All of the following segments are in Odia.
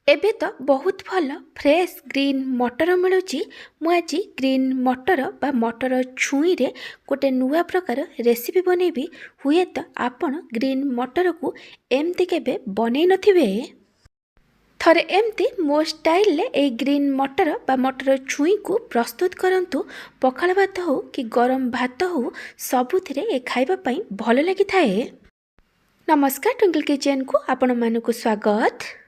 ଏବେ ତ ବହୁତ ଭଲ ଫ୍ରେଶ୍ ଗ୍ରୀନ୍ ମଟର ମିଳୁଛି। ମୁଁ ଆଜି ଗ୍ରୀନ୍ ମଟର ବା ମଟର ଛୁଇଁରେ ଗୋଟେ ନୂଆ ପ୍ରକାର ରେସିପି ବନେଇବି। ହୁଏତ ଆପଣ ଗ୍ରୀନ୍ ମଟରକୁ ଏମିତି କେବେ ବନେଇ ନଥିବେ। ଥରେ ଏମିତି ମୋ ଷ୍ଟାଇଲରେ ଏଇ ଗ୍ରୀନ୍ ମଟର ବା ମଟର ଛୁଇଁକୁ ପ୍ରସ୍ତୁତ କରନ୍ତୁ। ପଖାଳ ଭାତ ହେଉ କି ଗରମ ଭାତ ହେଉ ସବୁଥିରେ ଏ ଖାଇବା ପାଇଁ ଭଲ ଲାଗିଥାଏ। ନମସ୍କାର, ଟ୍ୱିଙ୍କଲ୍ କିଚେନ୍କୁ ଆପଣମାନଙ୍କୁ ସ୍ୱାଗତ।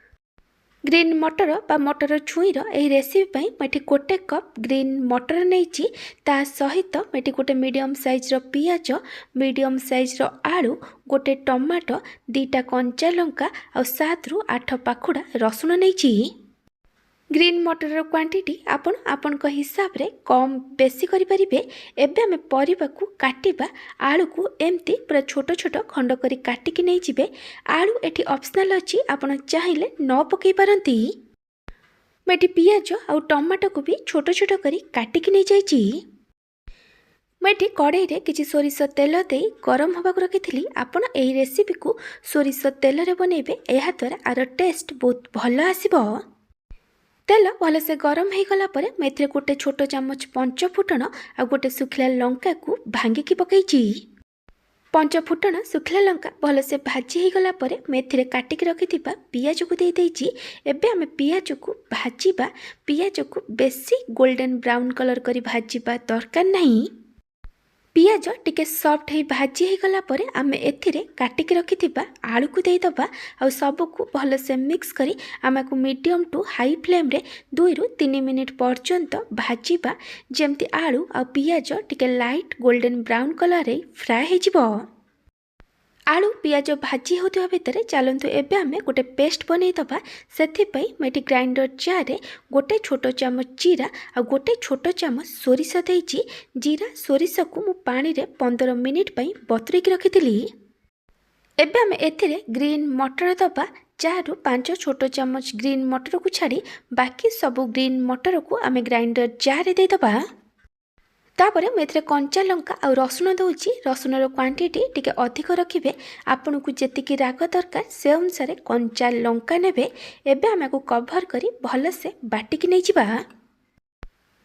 ଗ୍ରୀନ୍ ମଟର ବା ମଟର ଛୁଇଁର ଏହି ରେସିପି ପାଇଁ ମୁଁ ଏଠି 1 କପ୍ ଗ୍ରୀନ୍ ମଟର ନେଇଛି। ତା ସହିତ ମୁଁ ଏଠି ଗୋଟେ ମିଡ଼ିୟମ୍ ସାଇଜ୍ର ପିଆଜ, ମିଡ଼ିୟମ୍ ସାଇଜ୍ର ଆଳୁ, ଗୋଟେ ଟମାଟୋ, 2ଟା କଞ୍ଚା ଲଙ୍କା ଆଉ 7ରୁ 8 ପାଖୁଡ଼ା ରସୁଣ ନେଇଛି। ଗ୍ରୀନ୍ ମଟରର କ୍ୱାଣ୍ଟିଟି ଆପଣ ଆପଣଙ୍କ ହିସାବରେ କମ୍ ବେଶୀ କରିପାରିବେ। ଏବେ ଆମେ ପରିବାକୁ କାଟିବା। ଆଳୁକୁ ଏମିତି ପୁରା ଛୋଟ ଛୋଟ ଖଣ୍ଡ କରି କାଟିକି ନେଇଯିବେ। ଆଳୁ ଏଠି ଅପସନାଲ୍ ଅଛି, ଆପଣ ଚାହିଁଲେ ନ ପକାଇ ପାରନ୍ତି। ମୁଁ ଏଠି ପିଆଜ ଆଉ ଟମାଟୋକୁ ବି ଛୋଟ ଛୋଟ କରି କାଟିକି ନେଇଯାଇଛି। ମୁଁ ଏଠି କଡ଼େଇରେ କିଛି ସୋରିଷ ତେଲ ଦେଇ ଗରମ ହେବାକୁ ରଖିଥିଲି। ଆପଣ ଏହି ରେସିପିକୁ ସୋରିଷ ତେଲରେ ବନେଇବେ, ଏହାଦ୍ୱାରା ଆର ଟେଷ୍ଟ ବହୁତ ଭଲ ଆସିବ। ତେଲ ଭଲସେ ଗରମ ହୋଇଗଲା ପରେ ମୁଁ ଏଥିରେ ଗୋଟେ ଛୋଟ ଚାମଚ ପଞ୍ଚ ଫୁଟଣ ଆଉ ଗୋଟେ ଶୁଖିଲା ଲଙ୍କାକୁ ଭାଙ୍ଗିକି ପକାଇଛି। ପଞ୍ଚ ଫୁଟଣ ଶୁଖିଲା ଲଙ୍କା ଭଲସେ ଭାଜି ହୋଇଗଲା ପରେ ମୁଁ ଏଥିରେ କାଟିକି ରଖିଥିବା ପିଆଜକୁ ଦେଇଦେଇଛି। ଏବେ ଆମେ ପିଆଜକୁ ଭାଜିବା। ପିଆଜକୁ ବେଶୀ ଗୋଲ୍ଡେନ୍ ବ୍ରାଉନ୍ କଲର୍ କରି ଭାଜିବା ଦରକାର ନାହିଁ। ପିଆଜ ଟିକେ ସଫ୍ଟ ହେଇ ଭାଜି ହୋଇଗଲା ପରେ ଆମେ ଏଥିରେ କାଟିକି ରଖିଥିବା ଆଳୁକୁ ଦେଇଦେବା। ଆଉ ସବୁକୁ ଭଲସେ ମିକ୍ସ କରି ଆମକୁ ମିଡ଼ିୟମ୍ ଟୁ ହାଇ ଫ୍ଲେମ୍ରେ 2ରୁ 3 ମିନିଟ୍ ପର୍ଯ୍ୟନ୍ତ ଭାଜିବା, ଯେମିତି ଆଳୁ ଆଉ ପିଆଜ ଟିକେ ଲାଇଟ୍ ଗୋଲ୍ଡେନ୍ ବ୍ରାଉନ୍ କଲର୍ରେ ଫ୍ରାଏ ହେଇଯିବ। ଆଳୁ ପିଆଜ ଭାଜି ହେଉଥିବା ଭିତରେ ଚାଲନ୍ତୁ ଏବେ ଆମେ ଗୋଟେ ପେଷ୍ଟ ବନେଇଦେବା। ସେଥିପାଇଁ ମୁଁ ଏଠି ଗ୍ରାଇଣ୍ଡର ଜାର୍ରେ ଗୋଟେ ଛୋଟ ଚାମଚ ଜିରା ଆଉ ଗୋଟେ ଛୋଟ ଚାମଚ ସୋରିଷ ଦେଇଛି। ଜିରା ସୋରିଷକୁ ମୁଁ ପାଣିରେ 15 ମିନିଟ୍ ପାଇଁ ବତୁରେଇକି ରଖିଥିଲି। ଏବେ ଆମେ ଏଥିରେ ଗ୍ରୀନ୍ ମଟର ଦେବା। 4ରୁ 5 ଛୋଟ ଚାମଚ ଗ୍ରୀନ୍ ମଟରକୁ ଛାଡ଼ି ବାକି ସବୁ ଗ୍ରୀନ୍ ମଟରକୁ ଆମେ ଗ୍ରାଇଣ୍ଡର ଜାର୍ରେ ଦେଇଦେବା। ତାପରେ ମୁଁ ଏଥିରେ କଞ୍ଚା ଲଙ୍କା ଆଉ ରସୁଣ ଦେଉଛି। ରସୁଣର କ୍ୱାଣ୍ଟିଟି ଟିକେ ଅଧିକ ରଖିବେ। ଆପଣଙ୍କୁ ଯେତିକି ରାଗ ଦରକାର ସେ ଅନୁସାରେ କଞ୍ଚା ଲଙ୍କା ନେବେ। ଏବେ ଆମେ ଆକୁ କଭର କରି ଭଲସେ ବାଟିକି ନେଇଯିବା।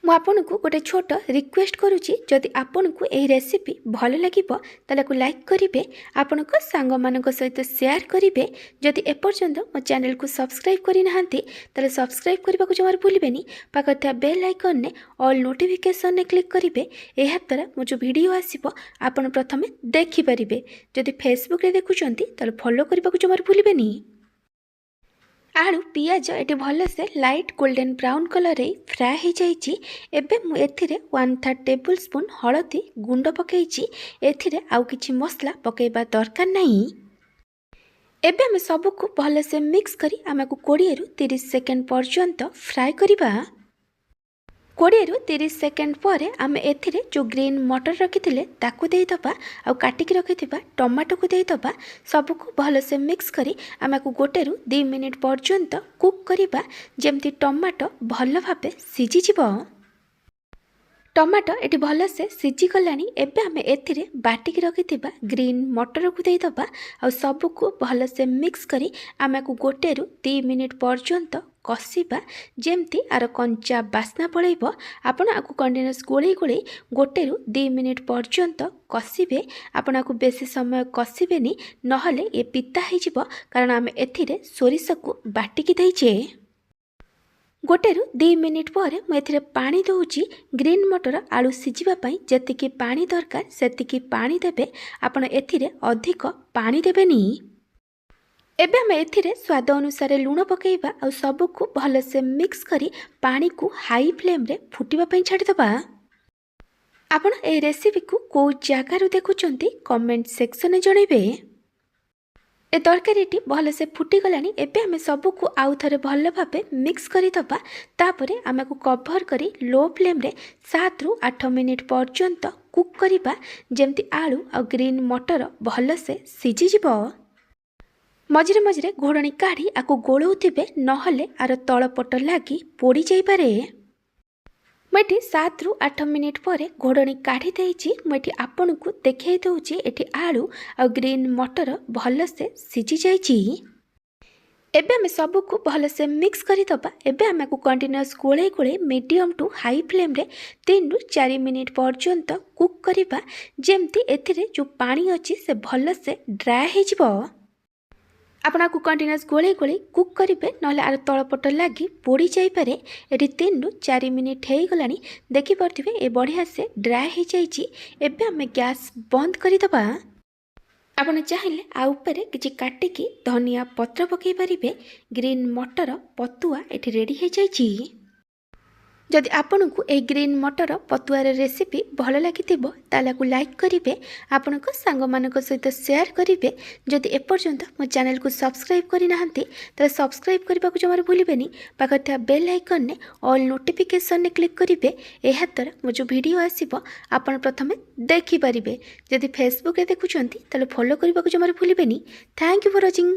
ମୁଁ ଆପଣଙ୍କୁ ଗୋଟେ ଛୋଟ ରିକ୍ୱେଷ୍ଟ କରୁଛି, ଯଦି ଆପଣଙ୍କୁ ଏହି ରେସିପି ଭଲ ଲାଗିବ ତାହେଲେ ଆକୁ ଲାଇକ୍ କରିବେ, ଆପଣଙ୍କ ସାଙ୍ଗମାନଙ୍କ ସହିତ ସେୟାର କରିବେ। ଯଦି ଏପର୍ଯ୍ୟନ୍ତ ମୋ ଚ୍ୟାନେଲକୁ ସବସ୍କ୍ରାଇବ୍ କରିନାହାନ୍ତି ତାହେଲେ ସବସ୍କ୍ରାଇବ୍ କରିବାକୁ ଜମାରୁ ଭୁଲିବେନି। ପାଖରେ ଥିବା ବେଲ୍ ଆଇକନ୍ରେ ଅଲ୍ ନୋଟିଫିକେସନ୍ରେ କ୍ଲିକ୍ କରିବେ। ଏହାଦ୍ୱାରା ମୋ ଯେଉଁ ଭିଡ଼ିଓ ଆସିବ ଆପଣ ପ୍ରଥମେ ଦେଖିପାରିବେ। ଯଦି ଫେସବୁକ୍ରେ ଦେଖୁଛନ୍ତି ତାହେଲେ ଫଲୋ କରିବାକୁ ଜମାରୁ ଭୁଲିବେନି। ଆଳୁ ପିଆଜ ଏଠି ଭଲସେ ଲାଇଟ୍ ଗୋଲ୍ଡେନ୍ ବ୍ରାଉନ୍ କଲର୍ରେ ଫ୍ରାଏ ହୋଇଯାଇଛି। ଏବେ ମୁଁ ଏଥିରେ 1/3 ଟେବୁଲ୍ ସ୍ପୁନ୍ ହଳଦୀ ଗୁଣ୍ଡ ପକାଇଛି। ଏଥିରେ ଆଉ କିଛି ମସଲା ପକାଇବା ଦରକାର ନାହିଁ। ଏବେ ଆମେ ସବୁକୁ ଭଲସେ ମିକ୍ସ କରି ଆମକୁ 20ରୁ 30 ସେକେଣ୍ଡ ପର୍ଯ୍ୟନ୍ତ ଫ୍ରାଏ କରିବା। 20ରୁ 30 ସେକେଣ୍ଡ ପରେ ଆମେ ଏଥିରେ ଯେଉଁ ଗ୍ରୀନ୍ ମଟର ରଖିଥିଲେ ତାକୁ ଦେଇଦେବା ଆଉ କାଟିକି ରଖିଥିବା ଟମାଟୋକୁ ଦେଇଦେବା। ସବୁକୁ ଭଲସେ ମିକ୍ସ କରି ଆମକୁ 1ରୁ 2 ମିନିଟ୍ ପର୍ଯ୍ୟନ୍ତ କୁକ୍ କରିବା, ଯେମିତି ଟମାଟୋ ଭଲ ଭାବେ ସିଝିଯିବ। ଟମାଟୋ ଏଠି ଭଲସେ ସିଝିଗଲାଣି। ଏବେ ଆମେ ଏଥିରେ ବାଟିକି ରଖିଥିବା ଗ୍ରୀନ୍ ମଟରକୁ ଦେଇଦେବା ଆଉ ସବୁକୁ ଭଲସେ ମିକ୍ସ କରି ଆମକୁ 1ରୁ 2 ମିନିଟ୍ ପର୍ଯ୍ୟନ୍ତ କଷିବା, ଯେମିତି ଆର କଞ୍ଚା ବାସ୍ନା ପଳାଇବ। ଆପଣ ଆକୁ କଣ୍ଟିନ୍ୟୁଅସ୍ ଗୋଳେଇ ଗୋଳେଇ 1ରୁ 2 ମିନିଟ୍ ପର୍ଯ୍ୟନ୍ତ କଷିବେ। ଆପଣ ଆକୁ ବେଶୀ ସମୟ କଷିବେନି, ନହେଲେ ଏ ପିତା ହେଇଯିବ, କାରଣ ଆମେ ଏଥିରେ ସୋରିଷକୁ ବାଟିକି ଦେଇଛେ। 1ରୁ 2 ମିନିଟ୍ ପରେ ମୁଁ ଏଥିରେ ପାଣି ଦେଉଛି। ଗ୍ରୀନ୍ ମଟର ଆଳୁ ସିଝିବା ପାଇଁ ଯେତିକି ପାଣି ଦରକାର ସେତିକି ପାଣି ଦେବେ, ଆପଣ ଏଥିରେ ଅଧିକ ପାଣି ଦେବେନି। ଏବେ ଆମେ ଏଥିରେ ସ୍ୱାଦ ଅନୁସାରେ ଲୁଣ ପକାଇବା ଆଉ ସବୁକୁ ଭଲସେ ମିକ୍ସ କରି ପାଣିକୁ ହାଇ ଫ୍ଲେମ୍ରେ ଫୁଟିବା ପାଇଁ ଛାଡ଼ିଦେବା। ଆପଣ ଏହି ରେସିପିକୁ କେଉଁ ଜାଗାରୁ ଦେଖୁଛନ୍ତି କମେଣ୍ଟ ସେକ୍ସନରେ ଜଣାଇବେ। ଏ ତରକାରୀଟି ଭଲସେ ଫୁଟିଗଲାଣି। ଏବେ ଆମେ ସବୁକୁ ଆଉ ଥରେ ଭଲ ଭାବେ ମିକ୍ସ କରିଦେବା। ତାପରେ ଆମକୁ କଭର କରି ଲୋ ଫ୍ଲେମ୍ରେ 7ରୁ 8 ମିନିଟ୍ ପର୍ଯ୍ୟନ୍ତ କୁକ୍ କରିବା, ଯେମିତି ଆଳୁ ଆଉ ଗ୍ରୀନ୍ ମଟର ଭଲସେ ସିଝିଯିବ। ମଝିରେ ମଝିରେ ଘୋଡ଼ଣୀ କାଢ଼ି ଆକୁ ଗୋଳଉଥିବେ, ନହେଲେ ଆର ତଳପଟ ଲାଗି ପୋଡ଼ି ଯାଇପାରେ। ମୁଁ ଏଠି 7ରୁ 8 ମିନିଟ୍ ପରେ ଘୋଡ଼ଣୀ କାଢ଼ି ଦେଇଛି। ମୁଁ ଏଠି ଆପଣଙ୍କୁ ଦେଖାଇ ଦେଉଛି ଏଠି ଆଳୁ ଆଉ ଗ୍ରୀନ୍ ମଟର ଭଲସେ ସିଝି ଯାଇଛି। एबे आमे सबको भलसे मिक्स करदबा। एबे आमे को कंटिन्यूअस गोले गोले मीडियम टू हाई फ्लेम रे 3 रु 4 मिनिट पर्यंत कुक करिबा जेमती एथिरे जो पानी अछि से भलसे ड्राई हे जिवो। आपण को कंटिन्यूअस गोले गोले कुक करेंगे ना आर तलपट लगी पोड़ी जापे। ये 3 रु 4 मिनिट हो गलानी देखी पारे ये बढ़िया से ड्राई हो जाए। आम गैस बंद करदे। आपण चाहिए आउपर किसी काटिकी धनिया पत्र पकई पारे। ग्रीन मटर पतुआ ये रेडी हो जाए। जदि आपन को ए ग्रीन मटर पतुआर रेसिपी भल लगी तालाकु लाइक करेंगे, आपण सांग मानक सहित शेयर करेंगे। जदि एपर्यंत मो चैनल को सब्सक्राइब करना तो सब्सक्राइब करने को जमार भूलें। पाखे बेल आइकन ने ऑल नोटिफिकेशन ने क्लिक करेंगे। यह द्वारा मो जो वीडियो आसो आपण प्रथमे देखिपारे। जदि फेसबुक देखुं तो फॉलो करने को जमार भूलें। Thank you for watching.